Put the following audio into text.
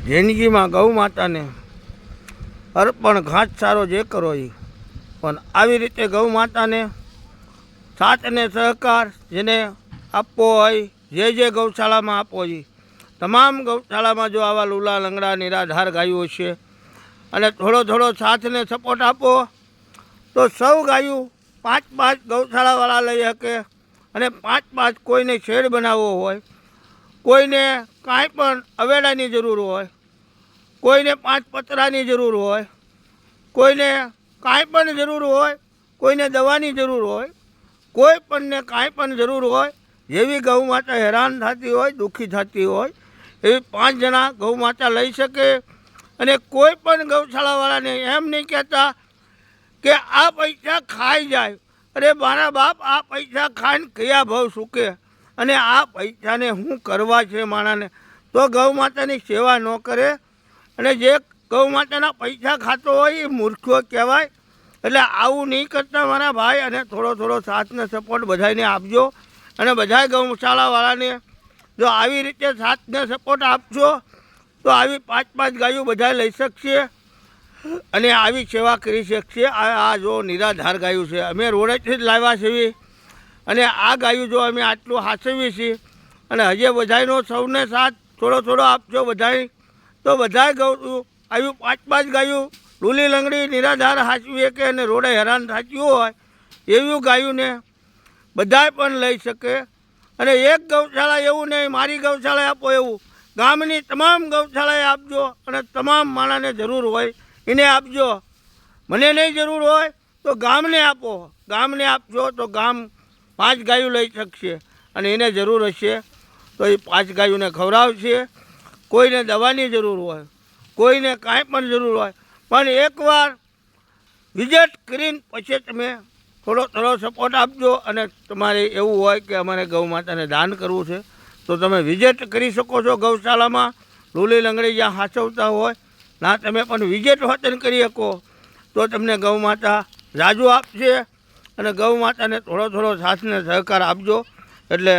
જિંદગીમાં ગૌ માતાને અર્પણ ઘાસચારો જે કરો એ, પણ આવી રીતે ગૌ માતાને સાથ અને સહકાર જેને આપવો હોય, જે ગૌશાળામાં આપવો જોઈએ, તમામ ગૌશાળામાં જો આવા લૂલા લંગડા નિરાધાર ગાયો છે અને થોડો સાથ ને સપોર્ટ આપો તો સૌ ગાયું 5-5 ગૌશાળાવાળા લઈ શકે અને 5-5 કોઈને શેડ બનાવવો હોય, કોઈને કાંઈ પણ અવેડાની જરૂર હોય, કોઈને 5 પતરાની જરૂર હોય, કોઈને કાંઈ પણ જરૂર હોય, કોઈને દવાની જરૂર હોય, કોઈ પણને કાંઈ પણ જરૂર હોય, જેવી ગૌ માતા હેરાન થતી હોય, દુઃખી થતી હોય, એવી 5 જણા ગૌ માતા લઈ શકે. અને કોઈ પણ ગૌશાળાવાળાને એમ નહીં કહેતા કે આ પૈસા ખાઈ જાય, અરે મારા બાપ આ પૈસા ખાઈને કયા ભાવ સૂકે અને આ પૈસાને શું કરવા છે માણાને, તો ગૌ માતાની સેવા ન કરે. અને જે ગૌ માતાના પૈસા ખાતો હોય એ મૂર્ખો કહેવાય. એટલે આવું નહીં કરતા મારા ભાઈ, અને થોડો સાથ ને સપોર્ટ બધાને આપજો. અને બધા ગૌશાળાવાળાને જો આવી રીતે સાથ ને સપોર્ટ આપશો તો આવી 5-5 ગાયો બધા લઈ શકશે અને આવી સેવા કરી શકશે. આ જો નિરાધાર ગાયું છે, અમે રોડેથી જ લાવ્યા છીએ અને આ ગાયું જો અમે આટલું હાચવીએ છીએ અને હજી બધાનો સૌને સાથ થોડો આપજો બધાય, તો બધાય ગૌ આવી 5-5 ગાયું ડૂલી લંગડી નિરાધાર હાચવીએ કે અને રોડે હેરાન થતી હોય એવી ગાયોને બધાય પણ લઈ શકે. અને એક ગૌશાળા એવું નહીં મારી ગૌશાળાએ આપો એવું, ગામની તમામ ગૌશાળાએ આપજો અને તમામ માણસને જરૂર હોય એને આપજો. મને નહીં જરૂર હોય તો ગામને આપો, ગામને આપજો તો ગામ 5 ગાયો લઈ શકશે અને એને જરૂર હશે તો એ 5 ગાયોને ખવડાવશે. કોઈને દવાની જરૂર હોય, કોઈને કાંઈ પણ જરૂર હોય, પણ એકવાર વિઝિટ કરીને પછી તમે થોડો સપોર્ટ આપજો. અને તમારે એવું હોય કે અમારે ગૌ માતાને દાન કરવું છે તો તમે વિઝિટ કરી શકો છો ગૌશાળામાં. લૂલી લંગડી જ્યાં હાચવતા હોય ના તમે પણ વિઝિટ વતન કરી શકો તો તમને ગૌ માતા જાજુ આપશે. અને ગૌ માતાને થોડો સાથ ને સહકાર આપજો એટલે